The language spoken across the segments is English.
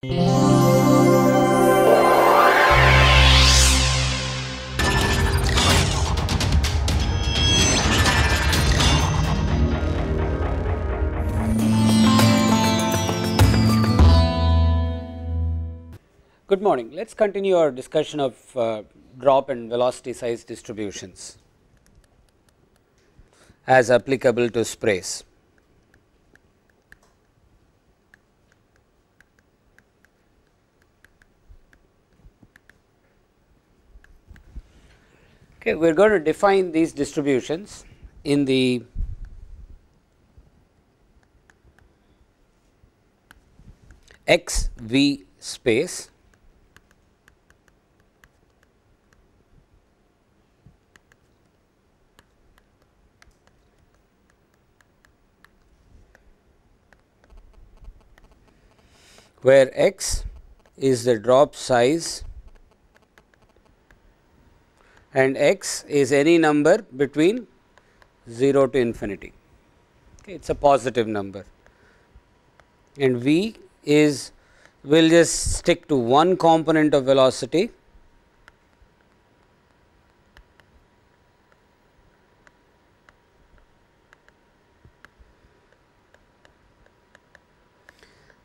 Good morning. Let us continue our discussion of drop and velocity size distributions as applicable to sprays. Okay, we are going to define these distributions in the X V space where x is the drop size and x is any number between 0 to infinity. Okay, it is a positive number, and v is, we will just stick to one component of velocity,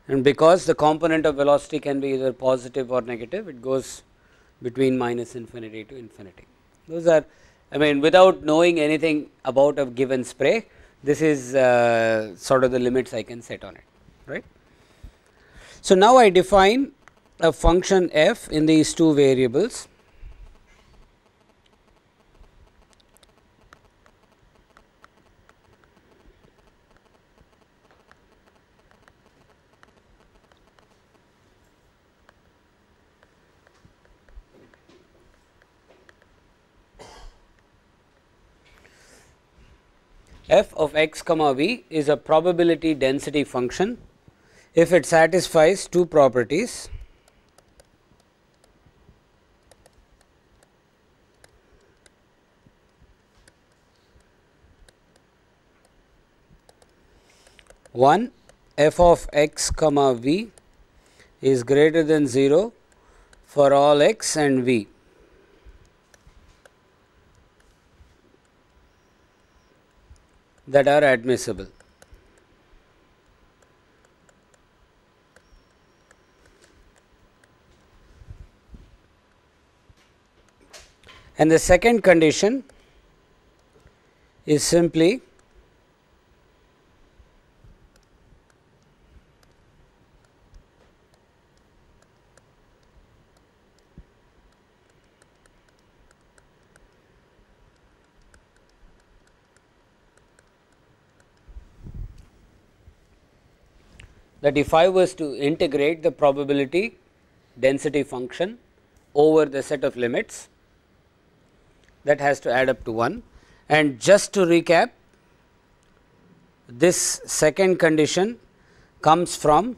and because the component of velocity can be either positive or negative, it goes between minus infinity to infinity. Those are, I mean, without knowing anything about a given spray, this is sort of the limits I can set on it, right. So, now I define a function f in these two variables. F of x comma v is a probability density function if it satisfies two properties. One, f of x comma v is greater than 0 for all x and v. That are admissible. And the second condition is simply that if I was to integrate the probability density function over the set of limits, that has to add up to 1. And just to recap, this second condition comes from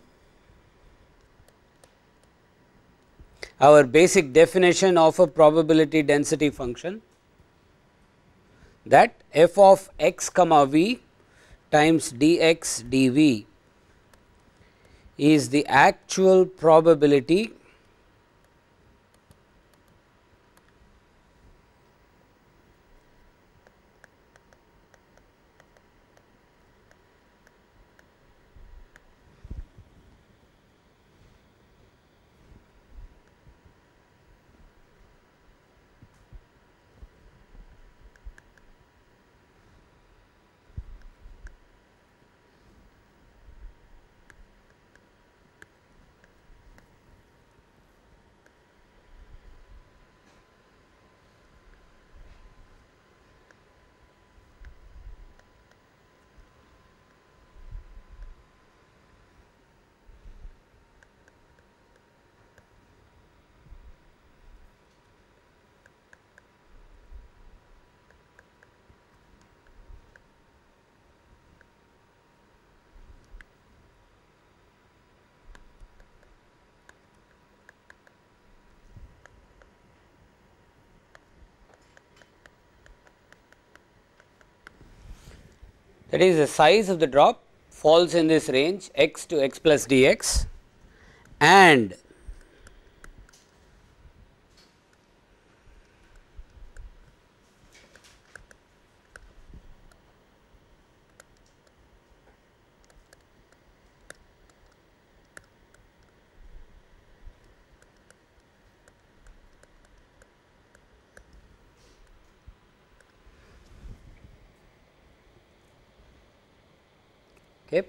our basic definition of a probability density function, that f of x comma v times dx dv is the actual probability that is the size of the drop falls in this range x to x plus dx, and okay.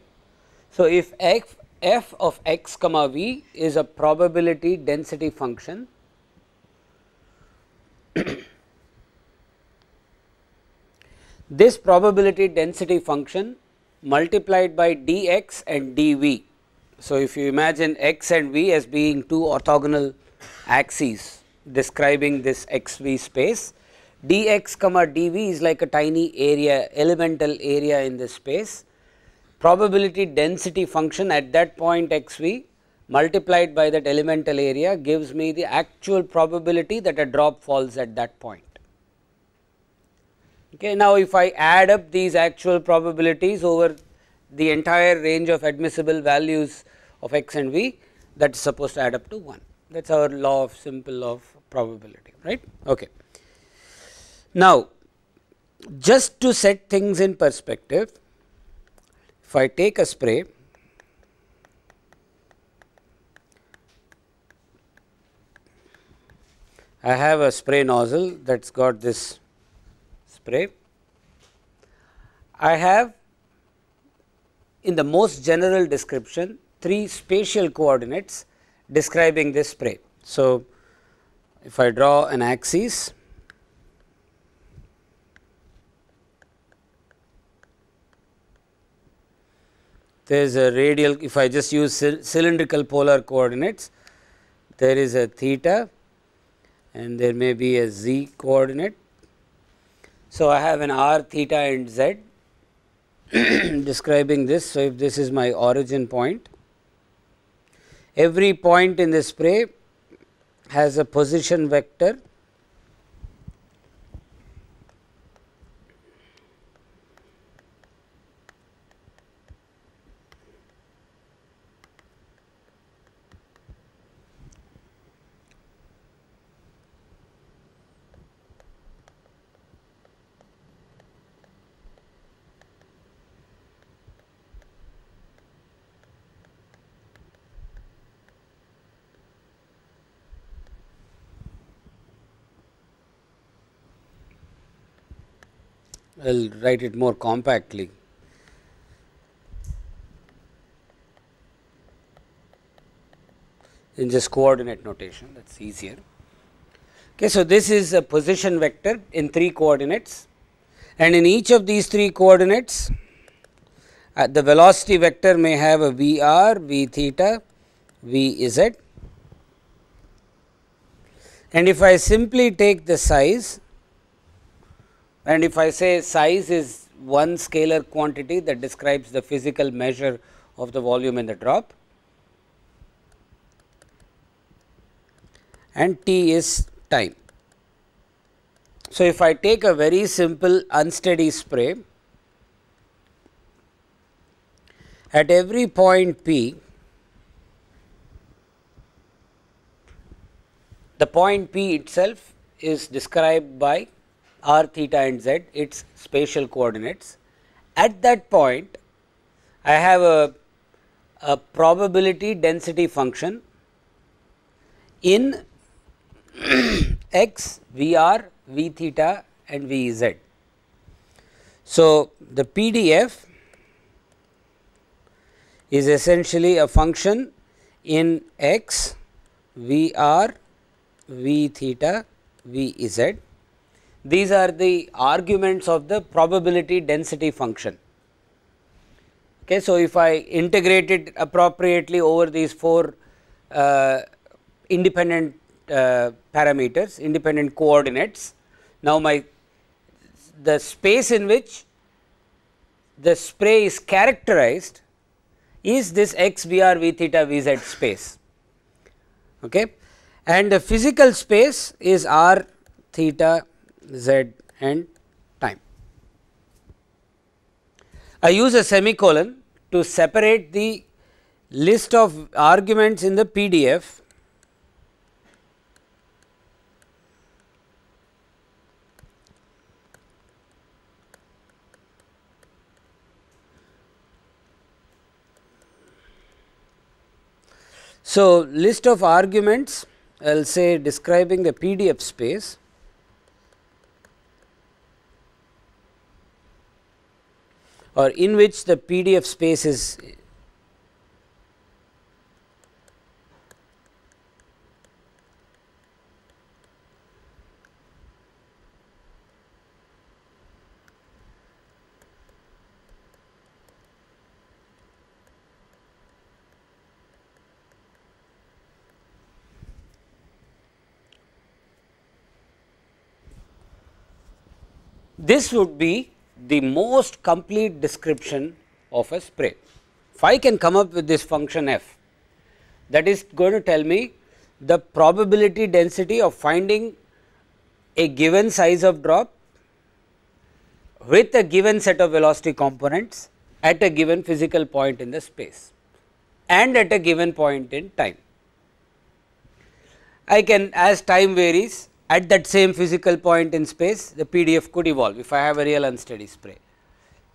So, if f of x comma v is a probability density function, this probability density function multiplied by dx and dv. So, if you imagine x and v as being two orthogonal axes describing this x v space, dx comma dv is like a tiny area, elemental area in this space. Probability density function at that point x v multiplied by that elemental area gives me the actual probability that a drop falls at that point. Okay. Now, if I add up these actual probabilities over the entire range of admissible values of x and v, that is supposed to add up to 1. That is our law of simple law of probability, right. Okay. Now, just to set things in perspective, if I take a spray, I have a spray nozzle that has got this spray. I have, in the most general description, 3 spatial coordinates describing this spray. So, if I draw an axis, there is a radial, if I just use cylindrical polar coordinates, there is a theta and there may be a z coordinate. So, I have an r, theta and z describing this. So, if this is my origin point, every point in the spray has a position vector I will write it more compactly. In just coordinate notation, that is easier. Okay, so, this is a position vector in 3 coordinates, and in each of these 3 coordinates, the velocity vector may have a v r, v theta, v z, and if I simply take the size, and if I say size is one scalar quantity that describes the physical measure of the volume in the drop, and t is time. So, if I take a very simple unsteady spray, at every point P, the point P itself is described by r, theta and z, its spatial coordinates. At that point, I have a probability density function in x, v r, v theta and v z. So, the PDF is essentially a function in x, v r, v theta, v z. These are the arguments of the probability density function. Okay, so, if I integrate it appropriately over these 4 independent parameters, independent coordinates, now the space in which the spray is characterized is this x, v r, v theta, v z space. Okay. And the physical space is r, theta, z and time. I use a semicolon to separate the list of arguments in the PDF So, list of arguments, I will say describing the PDF space, or in which the PDF space is this would be the most complete description of a spray. If I can come up with this function f, that is going to tell me the probability density of finding a given size of drop with a given set of velocity components at a given physical point in the space and at a given point in time. I can, as time varies, at that same physical point in space, the PDF could evolve if I have a real unsteady spray,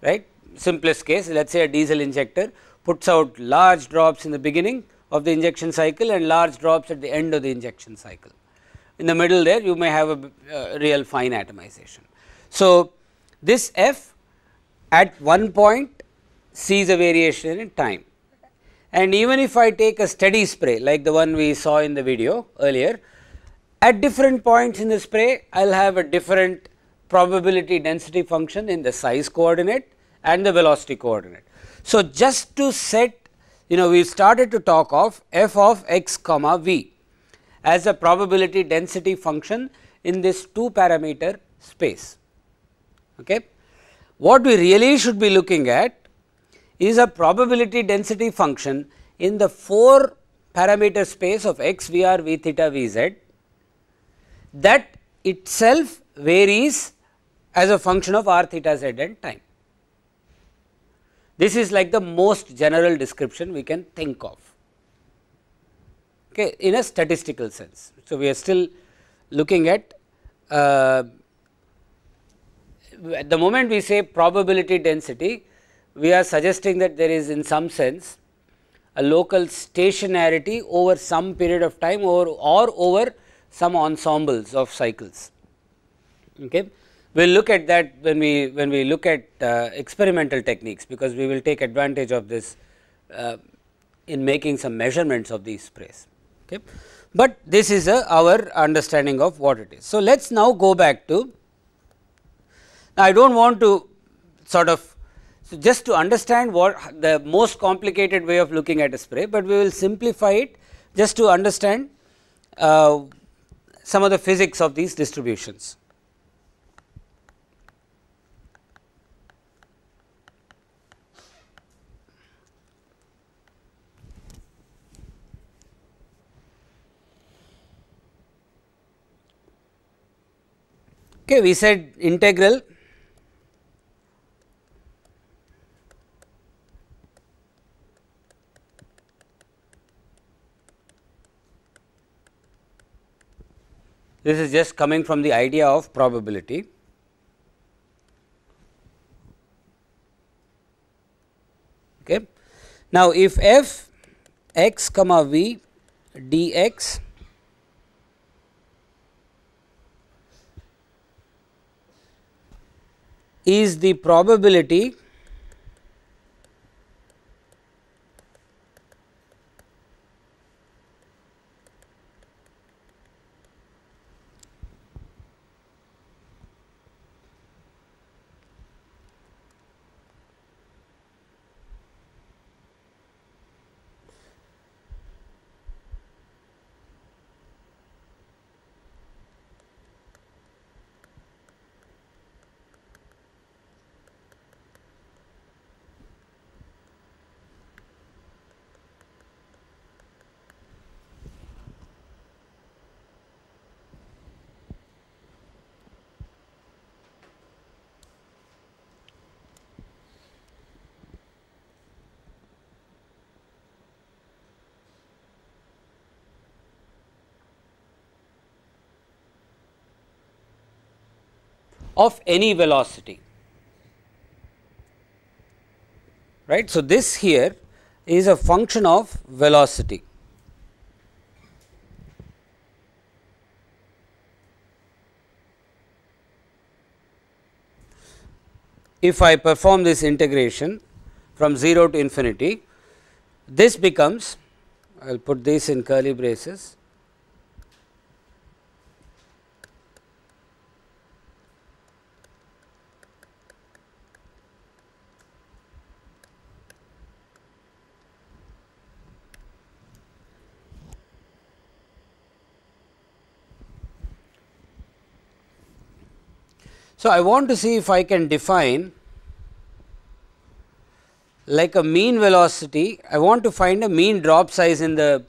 right. Simplest case, let us say a diesel injector puts out large drops in the beginning of the injection cycle and large drops at the end of the injection cycle. In the middle there you may have a real fine atomization. So, this f at one point sees a variation in time, and even if I take a steady spray like the one we saw in the video earlier, at different points in the spray I will have a different probability density function in the size coordinate and the velocity coordinate. So, just to set, we started to talk of f of x comma v as a probability density function in this 2 parameter space. Okay. What we really should be looking at is a probability density function in the 4 parameter space of x, v r, v theta, v z that itself varies as a function of r theta z and time. This is like the most general description we can think of, okay, in a statistical sense. So, we are still looking at the moment we say probability density, we are suggesting that there is in some sense a local stationarity over some period of time or over some ensembles of cycles. Okay. We will look at that when we look at experimental techniques, because we will take advantage of this in making some measurements of these sprays. Okay. But this is our understanding of what it is. So, let us now go back to, now I do not want to sort of, so just to understand what the most complicated way of looking at a spray, but we will simplify it just to understand some of the physics of these distributions. Okay, we said integral this is just coming from the idea of probability. Okay. Now, if f x comma v dx is the probability of any velocity, right. So, this here is a function of velocity. If I perform this integration from 0 to infinity, this becomes, I will put this in curly braces, so I want to see if I can define like a mean velocity. I want to find a mean drop size in the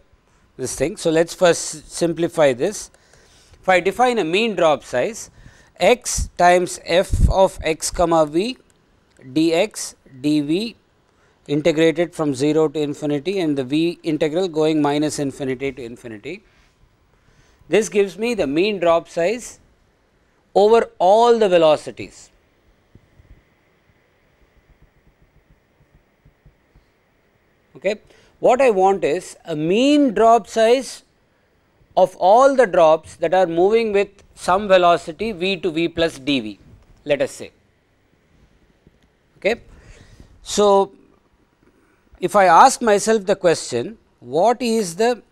this thing. So, let us first simplify this. If I define a mean drop size, x times f of x comma v dx dv integrated from 0 to infinity and the v integral going minus infinity to infinity. This gives me the mean drop size over all the velocities. Okay. What I want is a mean drop size of all the drops that are moving with some velocity v to v plus dv, let us say. Okay. So, if I ask myself the question, what is the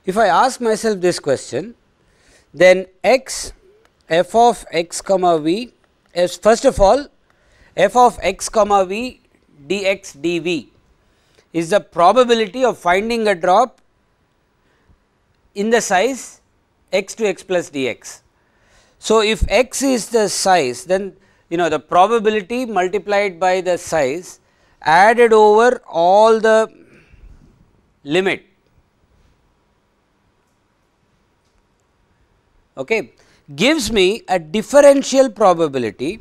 if I ask myself this question, then x f of x comma v is first of all f of x comma v dx dv is the probability of finding a drop in the size x to x plus dx. So, if x is the size, then the probability multiplied by the size added over all the limit, okay, gives me a differential probability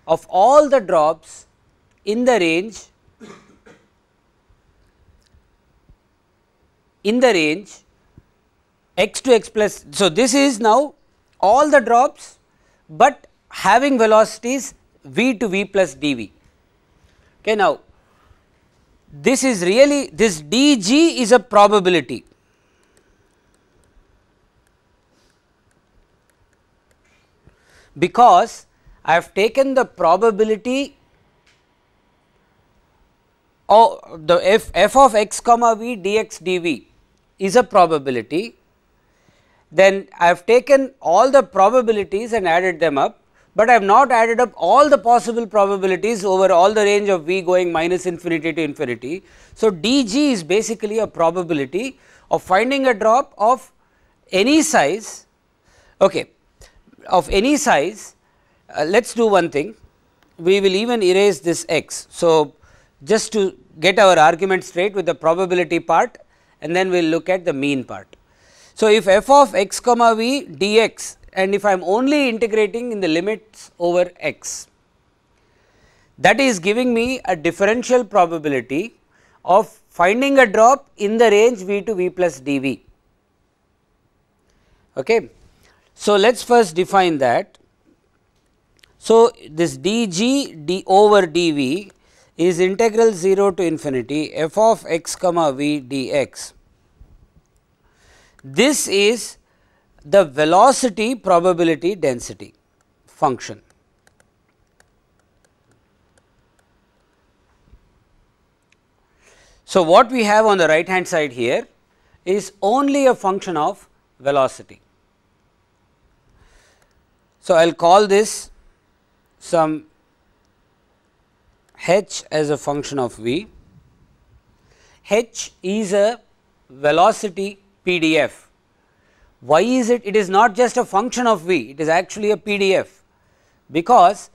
of all the drops in the range x to x plus. So, this is now all the drops, but having velocities v to v plus dv. Okay, now, this is really, this dg is a probability. Because I have taken the probability of the f of x comma v dx dv is a probability, then I have taken all the probabilities and added them up, but I have not added up all the possible probabilities over all the range of v going minus infinity to infinity. So, dg is basically a probability of finding a drop of any size, okay, of any size. Let us do one thing, we will even erase this x. So, just to get our argument straight with the probability part, and then we will look at the mean part. So, if f of x comma v dx, and if I am only integrating in the limits over x, that is giving me a differential probability of finding a drop in the range v to v plus dv. Okay. So, let us first define that. So, this dg d over dv is integral 0 to infinity f of x comma v dx. This is the velocity probability density function. So, what we have on the right hand side here is only a function of velocity. So, I will call this some h as a function of v. H is a velocity PDF. Why is it? It is not just a function of v, it is actually a PDF, because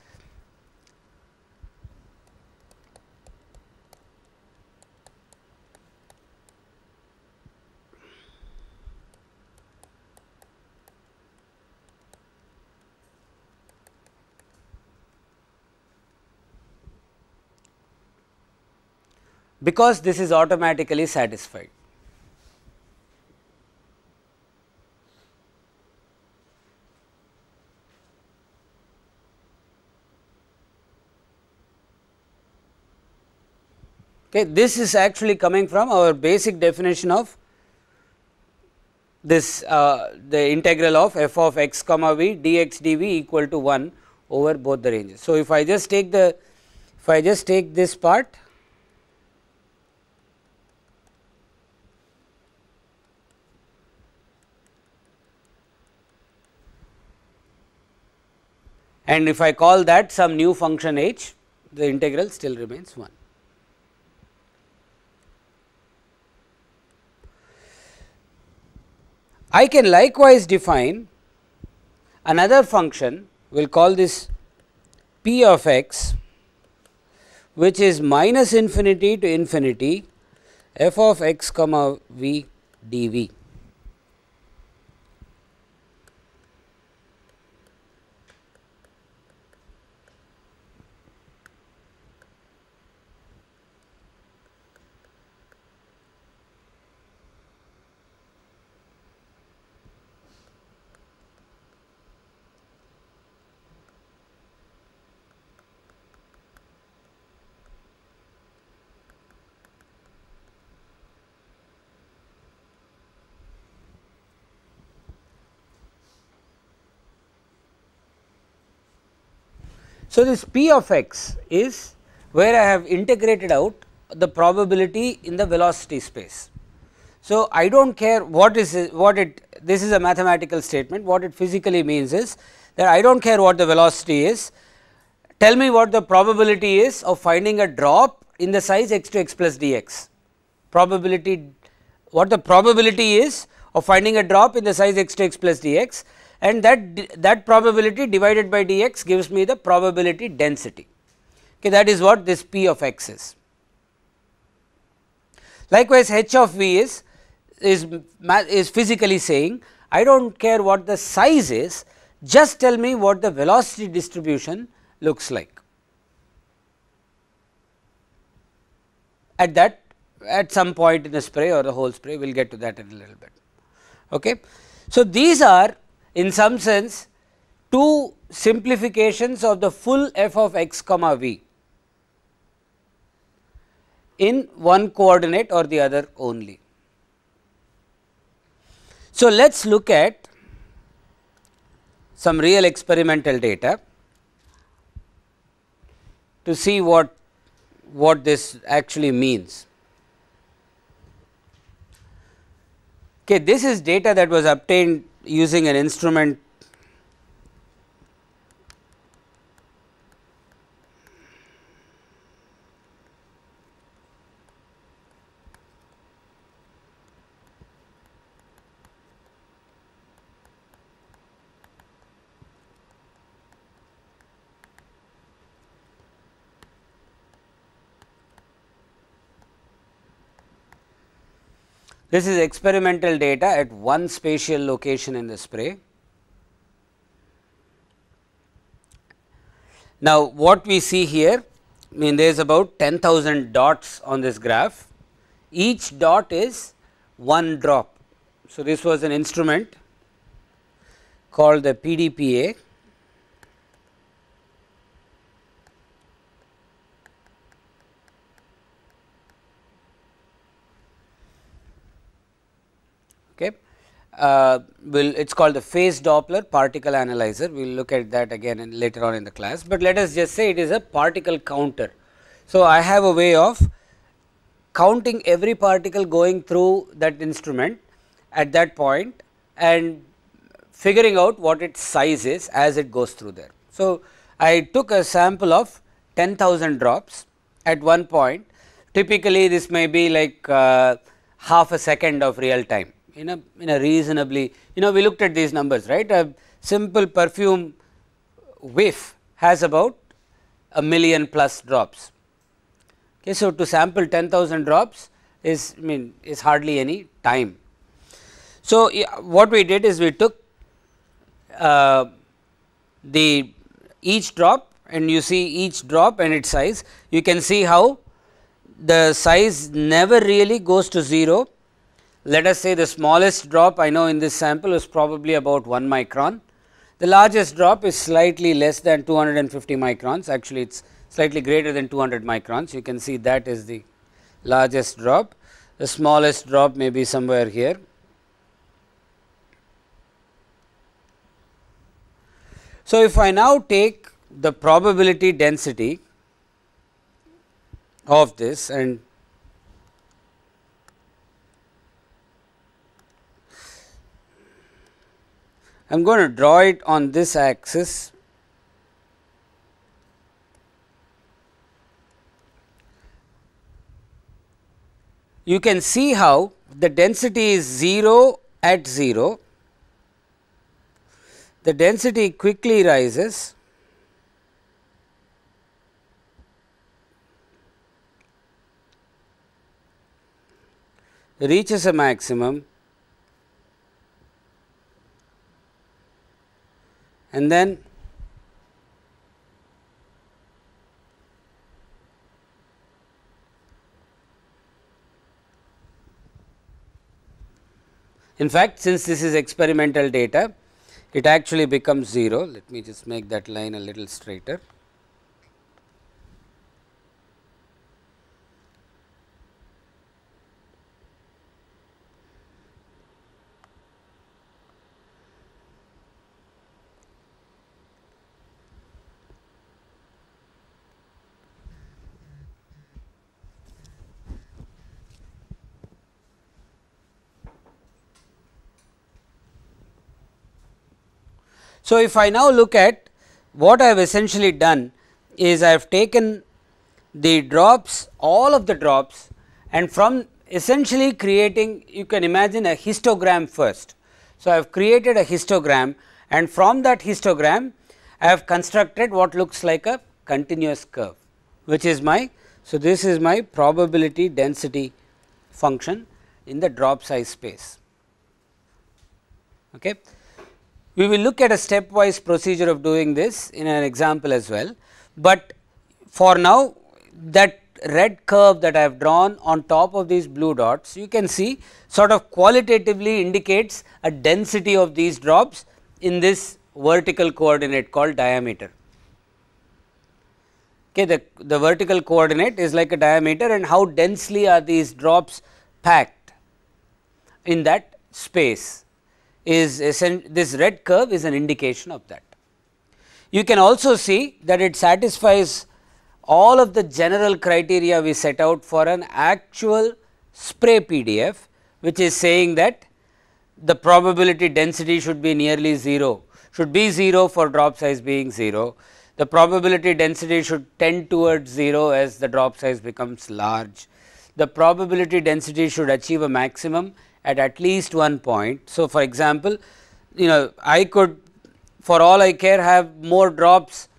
this is automatically satisfied. Okay, this is actually coming from our basic definition of this the integral of f of x comma v dx dv equal to 1 over both the ranges. So, if I just take this part, and if I call that some new function h, the integral still remains 1. I can likewise define another function, we will call this p of x, which is minus infinity to infinity f of x comma v dv. So, this p of x is where I have integrated out the probability in the velocity space. So, I do not care what is this is a mathematical statement, what it physically means is that I do not care what the velocity is, tell me what the probability is of finding a drop in the size x to x plus dx, what the probability is of finding a drop in the size x to x plus dx, and that probability divided by dx gives me the probability density. Okay, that is what this p of x is. Likewise, h of v is physically saying I do not care what the size is, just tell me what the velocity distribution looks like at some point in the spray or the whole spray. We will get to that in a little bit. Okay. So, these are in some sense two simplifications of the full f of x comma v in one coordinate or the other only. So, let us look at some real experimental data to see what this actually means. Okay, this is data that was obtained using an instrument This is experimental data at one spatial location in the spray. Now, what we see here, I mean there is about 10,000 dots on this graph, each dot is one drop. So, this was an instrument called the PDPA. Okay. It is called the phase Doppler particle analyzer. We will look at that again later on in the class, but let us just say it is a particle counter. So, I have a way of counting every particle going through that instrument at that point and figuring out what its size is as it goes through there. So, I took a sample of 10,000 drops at one point. Typically, this may be like half a second of real time in a reasonably, we looked at these numbers, right. A simple perfume whiff has about a million plus drops. Okay, so, to sample 10,000 drops is is hardly any time. So, what we did is we took the each drop and you see each drop and its size. You can see how the size never really goes to 0. Let us say the smallest drop I know in this sample is probably about 1 micron. The largest drop is slightly less than 250 microns, actually it is slightly greater than 200 microns. You can see that is the largest drop. The smallest drop may be somewhere here. So, if I now take the probability density of this and I am going to draw it on this axis. You can see how the density is 0 at 0, the density quickly rises reaches a maximum and then in fact, since this is experimental data, it actually becomes 0. Let me just make that line a little straighter. So, if I now look at what I have essentially done is I have taken the drops, all of the drops, and from essentially creating, you can imagine a histogram first. So, I have created a histogram and from that histogram I have constructed what looks like a continuous curve, which is my, so this is my probability density function in the drop size space. Okay. We will look at a stepwise procedure of doing this in an example as well, but for now that red curve that I have drawn on top of these blue dots, you can see sort of qualitatively indicates a density of these drops in this vertical coordinate called diameter. Okay, the vertical coordinate is like a diameter and how densely are these drops packed in that space is this red curve is an indication of that. You can also see that it satisfies all of the general criteria we set out for an actual spray PDF, which is saying that the probability density should be nearly 0, should be 0 for drop size being 0. The probability density should tend towards 0 as the drop size becomes large. The probability density should achieve a maximum at least one point. So, for example, I could for all I care have more drops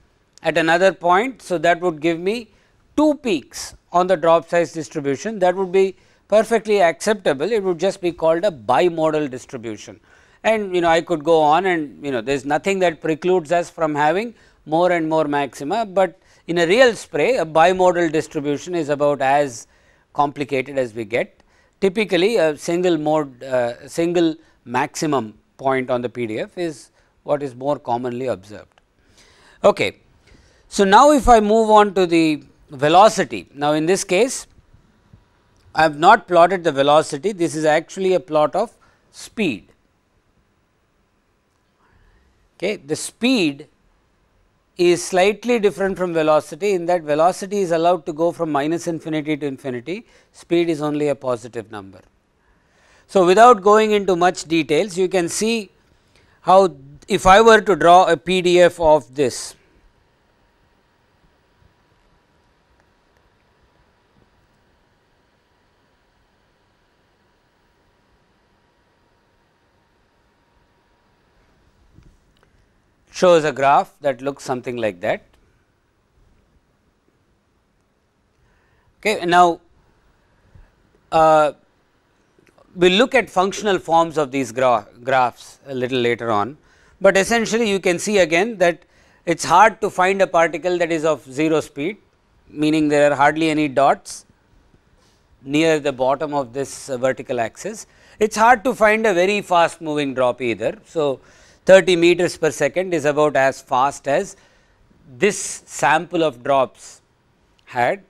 at another point. So, that would give me 2 peaks on the drop size distribution, that would be perfectly acceptable. It would just be called a bimodal distribution, and I could go on and there is nothing that precludes us from having more and more maxima, but in a real spray a bimodal distribution is about as complicated as we get. Typically a single mode single maximum point on the PDF is what is more commonly observed. Okay. So, now if I move on to the velocity, now in this case I have not plotted the velocity, this is actually a plot of speed. Okay. The speed is slightly different from velocity, in that velocity is allowed to go from minus infinity to infinity, speed is only a positive number. So, without going into much details, you can see how if I were to draw a PDF of this, shows a graph that looks something like that. Okay. Now, we will look at functional forms of these graphs a little later on, but essentially you can see again that it is hard to find a particle that is of 0 speed, meaning there are hardly any dots near the bottom of this vertical axis. It is hard to find a very fast moving drop either. So, 30 meters per second is about as fast as this sample of drops had,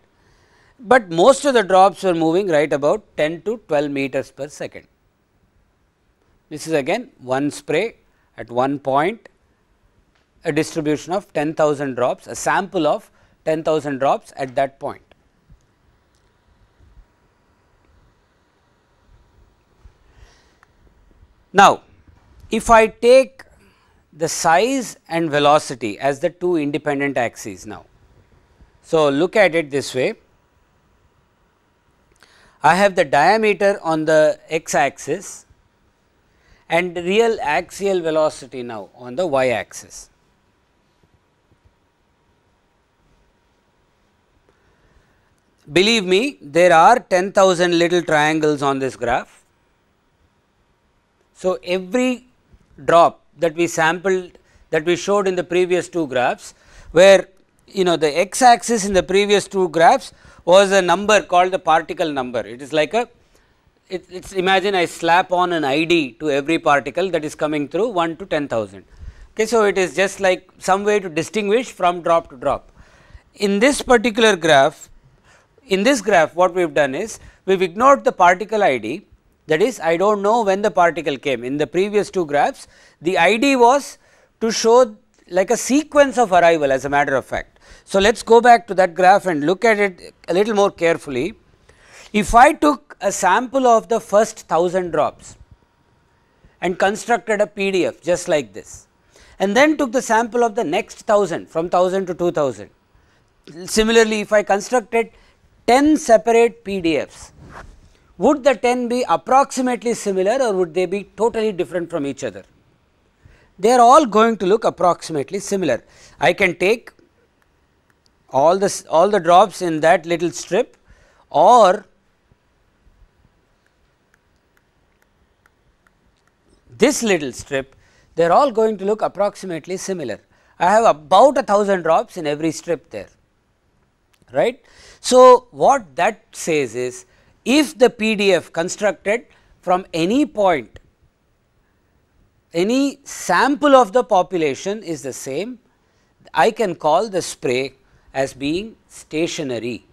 but most of the drops were moving right about 10 to 12 meters per second. This is again one spray at one point, a distribution of 10,000 drops, a sample of 10,000 drops at that point. Now, if I take the size and velocity as the two independent axes now. So, look at it this way, I have the diameter on the x axis and real axial velocity now on the y axis. Believe me, there are 10,000 little triangles on this graph. So, every drop that we sampled, that we showed in the previous two graphs, where the x axis in the previous two graphs was a number called the particle number. It is like a, it's imagine I slap on an ID to every particle that is coming through 1 to 10,000. Okay, so, it is just like some way to distinguish from drop to drop. In this particular graph, in this graph what we have done is, we have ignored the particle ID, that is I do not know when the particle came. In the previous two graphs, the ID was to show like a sequence of arrival as a matter of fact. So, let us go back to that graph and look at it a little more carefully. If I took a sample of the first 1000 drops and constructed a PDF just like this, and then took the sample of the next 1000 from 1000 to 2000. Similarly, if I constructed 10 separate PDFs, would the 10 be approximately similar or would they be totally different from each other? They are all going to look approximately similar. I can take all the drops in that little strip, or this little strip, they are all going to look approximately similar. I have about 1000 drops in every strip there, right. So, what that says is, if the PDF constructed from any point, any sample of the population is the same, I can call the spray as being stationary.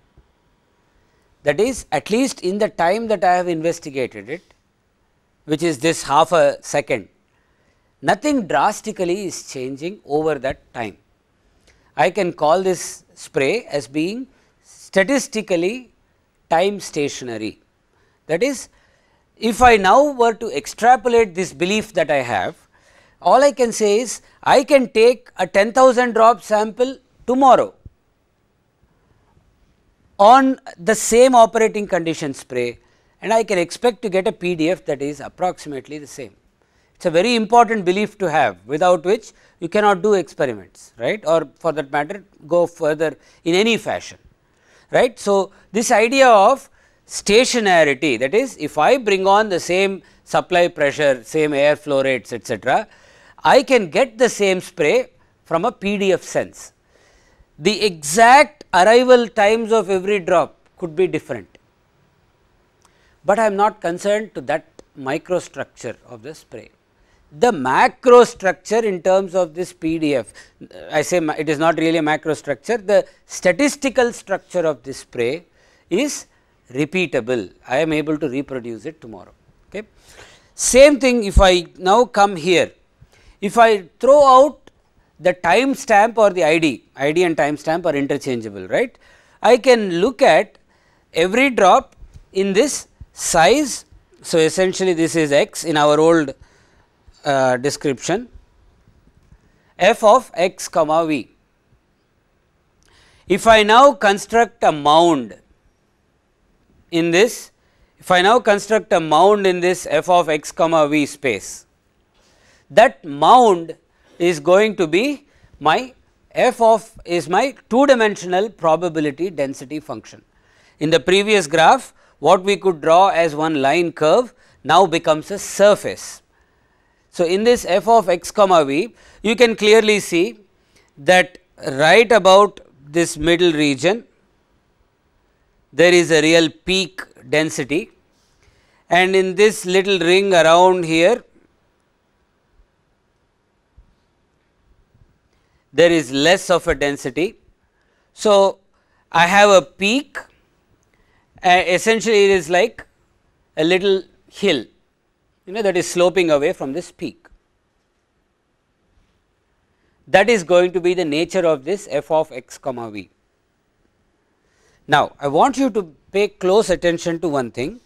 That is, at least in the time that I have investigated it, which is this half a second, nothing drastically is changing over that time. I can call this spray as being statistically time stationary. That is, if I now were to extrapolate this belief that I have, all I can say is I can take a 10,000 drop sample tomorrow on the same operating condition spray, and I can expect to get a PDF that is approximately the same. It is a very important belief to have, without which you cannot do experiments, right, or for that matter go further in any fashion, right. So, this idea of stationarity, that is, if I bring on the same supply pressure, same air flow rates, etc., I can get the same spray from a PDF sense. The exact arrival times of every drop could be different, but I am not concerned to that microstructure of the spray. The macro structure in terms of this PDF, I say it is not really a macro structure, the statistical structure of this spray is repeatable. I am able to reproduce it tomorrow. Okay. Same thing if I now come here, if I throw out the time stamp or the ID and time stamp are interchangeable, right. I can look at every drop in this size. So, essentially this is x in our old description, f of x comma v. If I now construct a mound in this, f of x comma v space, that mound is going to be my f of is my two dimensional probability density function. In the previous graph, what we could draw as one line curve now becomes a surface. So, in this f of x comma v, you can clearly see that right about this middle region there is a real peak density, and in this little ring around here there is less of a density. So, I have a peak, essentially it is like a little hill, that is sloping away from this peak. That is going to be the nature of this f of x comma v. Now, I want you to pay close attention to one thing.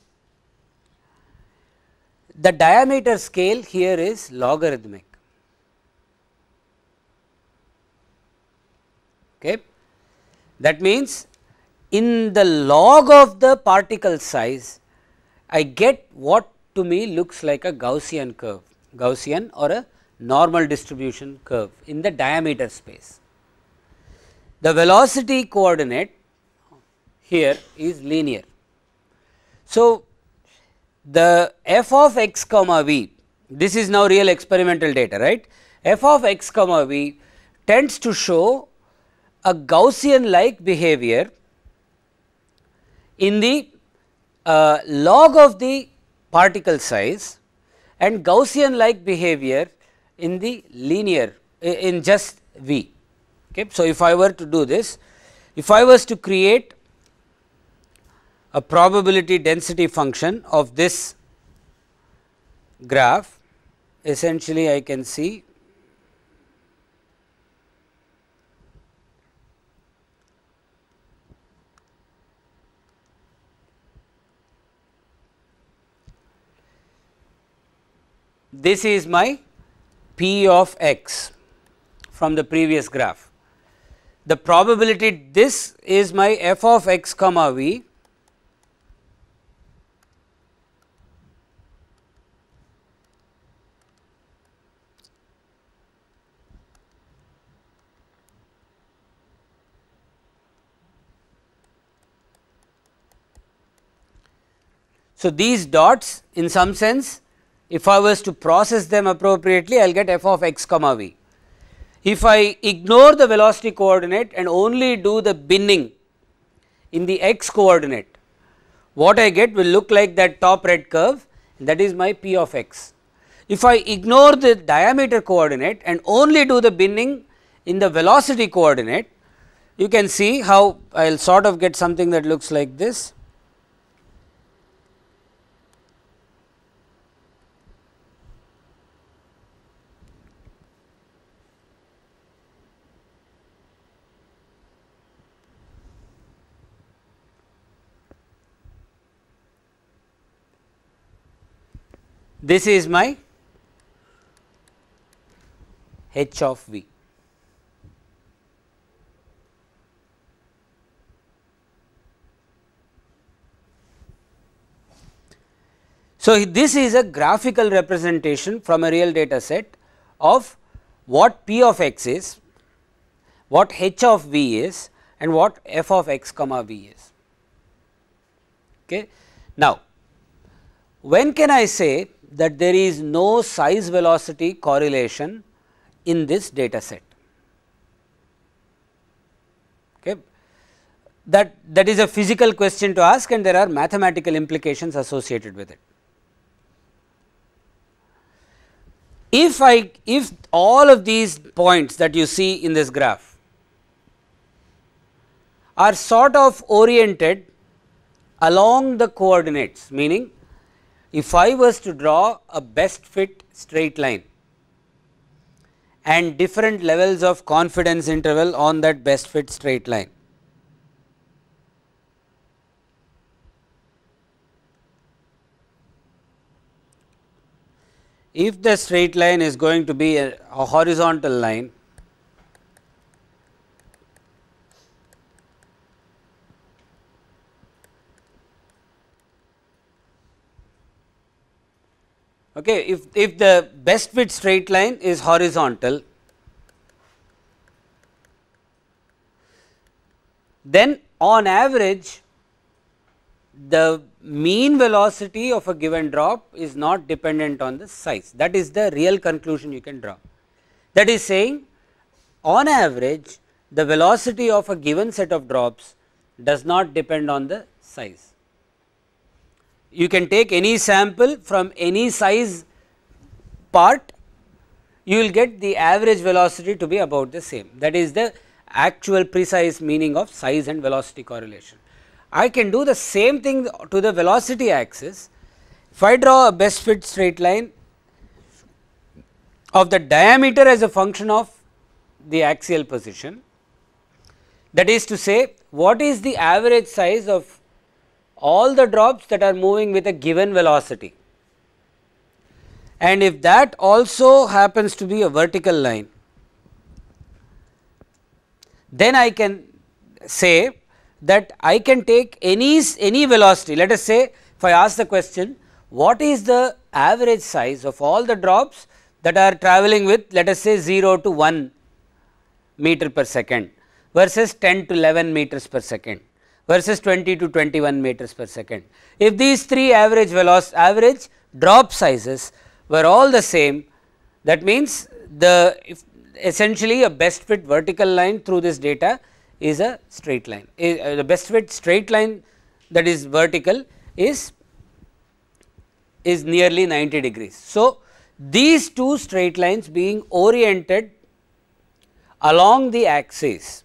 The diameter scale here is logarithmic. Okay. That means, in the log of the particle size, I get what to me looks like a Gaussian curve, Gaussian or a normal distribution curve in the diameter space. The velocity coordinate here is linear. So, the f of x comma v, this is now real experimental data, right. F of x comma v tends to show a Gaussian like behavior in the log of the particle size and Gaussian like behavior in the linear in just v. Okay. So, if I were to do this, if I was to create a probability density function of this graph, essentially I can see this is my p of x from the previous graph. The probability, this is my f of x comma v, so these dots in some sense, if I was to process them appropriately, I will get f of x comma v. If I ignore the velocity coordinate and only do the binning in the x coordinate, what I get will look like that top red curve, that is my p of x. If I ignore the diameter coordinate and only do the binning in the velocity coordinate, you can see how I will sort of get something that looks like this. This is my h of v. So, this is a graphical representation from a real data set of what p of x is, what h of v is, and what f of x comma v is. Okay. Now, when can I say that there is no size velocity correlation in this data set? Okay. That is a physical question to ask, and there are mathematical implications associated with it. If all of these points that you see in this graph are sort of oriented along the coordinates, meaning if I was to draw a best fit straight line and different levels of confidence interval on that best fit straight line. If the straight line is going to be a horizontal line, okay, if the best fit straight line is horizontal, then on average the mean velocity of a given drop is not dependent on the size. That is the real conclusion you can draw. That is saying, on average the velocity of a given set of drops does not depend on the size. You can take any sample from any size part, you will get the average velocity to be about the same. That is the actual precise meaning of size and velocity correlation. I can do the same thing to the velocity axis. If I draw a best fit straight line of the diameter as a function of the axial position, that is to say, what is the average size of all the drops that are moving with a given velocity, and if that also happens to be a vertical line, then I can say that I can take any velocity. Let us say, if I ask the question, what is the average size of all the drops that are travelling with, let us say 0 to 1 meter per second versus 10 to 11 meters per second versus 20 to 21 meters per second. If these three average drop sizes were all the same, that means essentially a best fit vertical line through this data is a straight line. The best fit straight line that is vertical is nearly 90 degrees. So, these two straight lines being oriented along the axis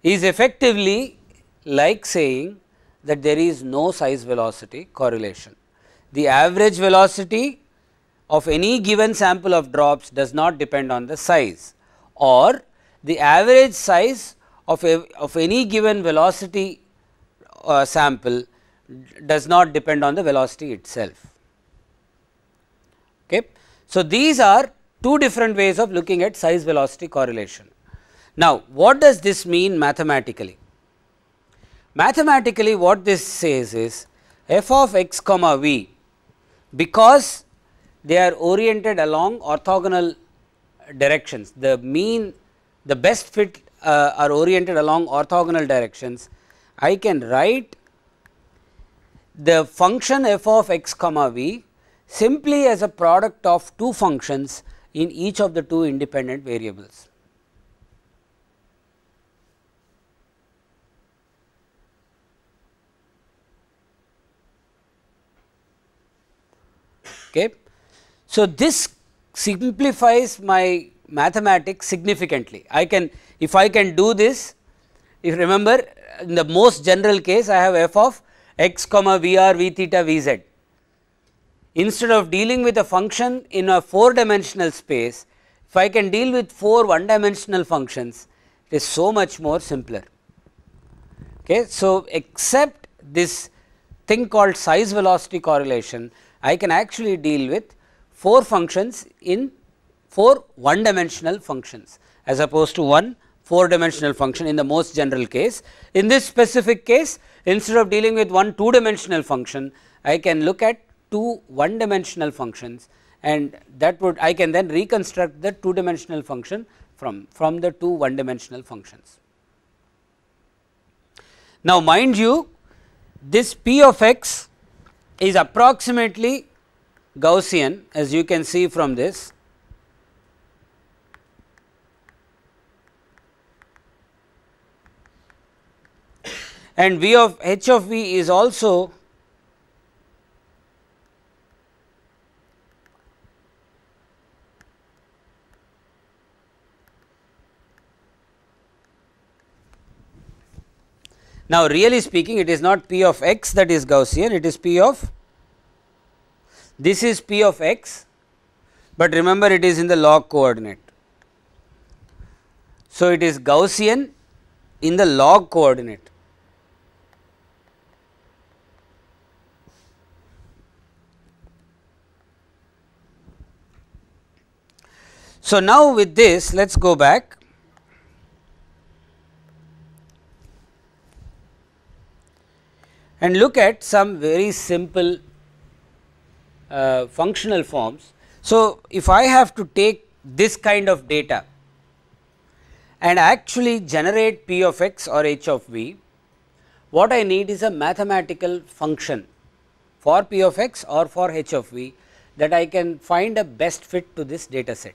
is effectively like saying that there is no size velocity correlation. The average velocity of any given sample of drops does not depend on the size, or the average size of any given velocity sample does not depend on the velocity itself. Okay. So, these are two different ways of looking at size velocity correlation. Now, what does this mean mathematically? Mathematically, what this says is f of x comma v, because they are oriented along orthogonal directions, the best fit are oriented along orthogonal directions, I can write the function f of x comma v simply as a product of two functions in each of the two independent variables. Okay. So, this simplifies my mathematics significantly. If I can do this, if remember in the most general case I have f of x comma v r v theta v z. Instead of dealing with a function in a 4-dimensional space, if I can deal with 4 1-dimensional functions, it is so much more simpler. Okay. So, except this thing called size velocity correlation, I can actually deal with 4 functions in 4 1-dimensional functions as opposed to 1 4-dimensional function in the most general case. In this specific case, instead of dealing with 1 2-dimensional function, I can look at 2 1-dimensional functions, and that would I can then reconstruct the 2-dimensional function from the 2 1-dimensional functions. Now, mind you, this p of x is approximately Gaussian, as you can see from this. And v of h of v is also now really speaking, it is not p of x that is Gaussian, it is p of, this is p of x but remember it is in the log coordinate. So, it is Gaussian in the log coordinate. So, now with this let us go back and look at some very simple functional forms. So, if I have to take this kind of data and actually generate p of x or h of v, what I need is a mathematical function for p of x or for h of v that I can find a best fit to this data set.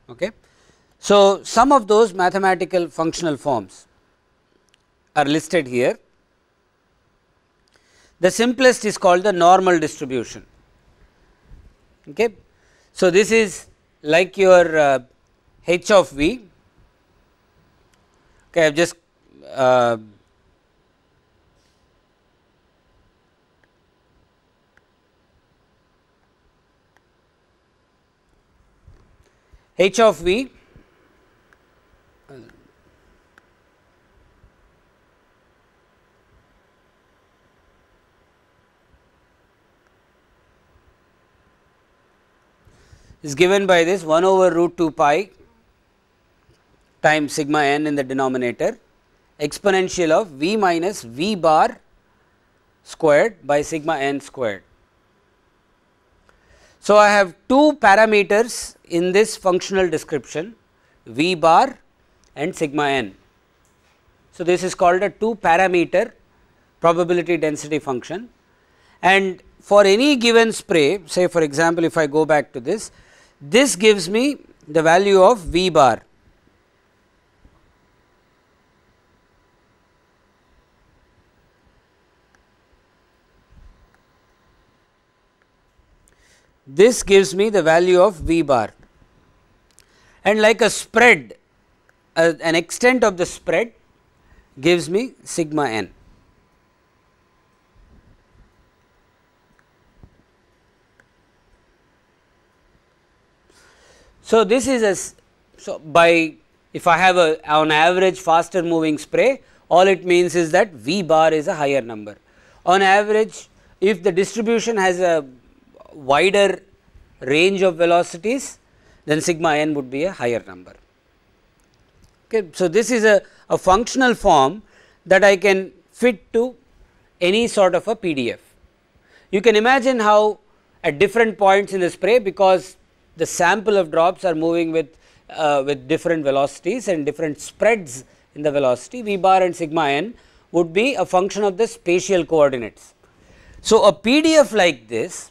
Okay. So, some of those mathematical functional forms are listed here. The simplest is called the normal distribution. Okay. So, this is like your h of v. Okay, I have just h of v is given by this 1 over root 2 pi times sigma n in the denominator exponential of v minus v bar squared by sigma n squared. So, I have two parameters in this functional description, v bar and sigma n. So, this is called a two parameter probability density function, and for any given spray, say for example, if I go back to this gives me the value of v bar. This gives me the value of v bar, and like a spread, an extent of the spread gives me sigma n. So, this is by if I have a on average faster moving spray, all it means is that v bar is a higher number. On average, if the distribution has a wider range of velocities, then sigma n would be a higher number. Okay. So, this is a functional form that I can fit to any sort of a PDF. You can imagine how at different points in the spray, because the sample of drops are moving with different velocities and different spreads in the velocity, v bar and sigma n would be a function of the spatial coordinates. So, a PDF like this,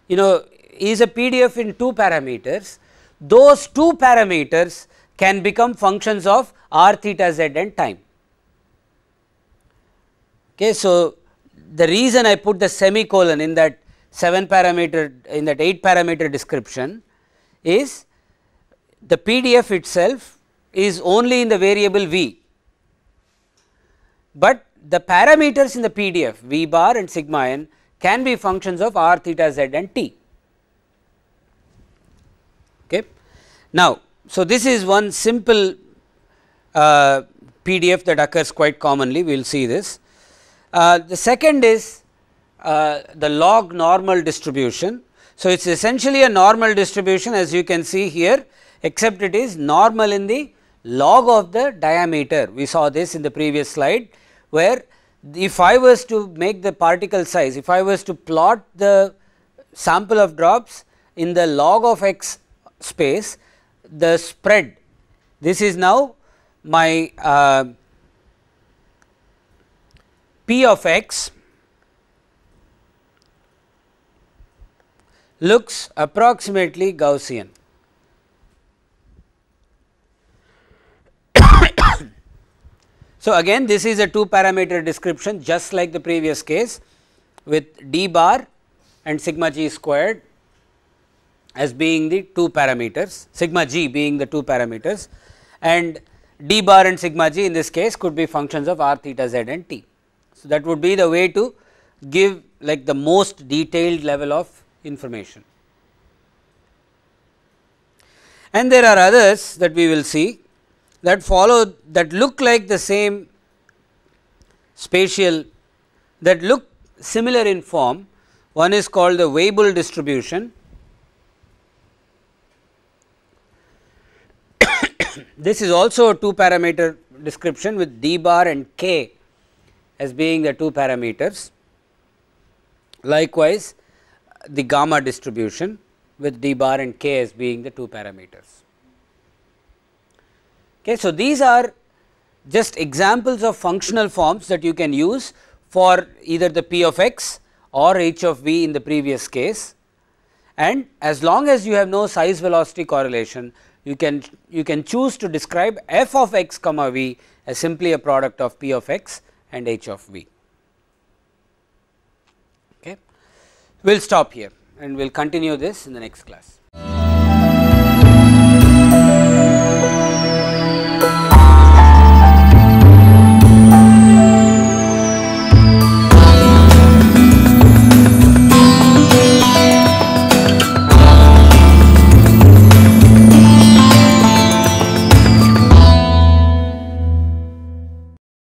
is a PDF in two parameters. Those two parameters can become functions of r theta z and time. Okay. So, the reason I put the semicolon in that 7 parameter in that 8 parameter description is the PDF itself is only in the variable v, but the parameters in the PDF v bar and sigma n can be functions of r theta z and t. Okay. Now, so this is one simple PDF that occurs quite commonly, we will see this. The second is the log normal distribution. So, it is essentially a normal distribution, as you can see here, except it is normal in the log of the diameter. We saw this in the previous slide, where if I was to make the particle size, if I was to plot the sample of drops in the log of x space, the spread, this is now my p of x looks approximately Gaussian. So, again this is a two parameter description, just like the previous case, with d bar and sigma g squared as being the two parameters, sigma g being the two parameters, and d bar and sigma g in this case could be functions of r theta z and t. So, that would be the way to give like the most detailed level of information. And there are others that we will see that follow, that look like the same spatial, that look similar in form. One is called the Weibull distribution. This is also a 2 parameter description with d bar and k as being the 2 parameters. Likewise, the gamma distribution with d bar and k as being the 2 parameters. Okay, so, these are just examples of functional forms that you can use for either the p of x or h of v in the previous case, and as long as you have no size velocity correlation, you can choose to describe f of x comma v as simply a product of p of x and h of v. Okay. We will stop here and we will continue this in the next class.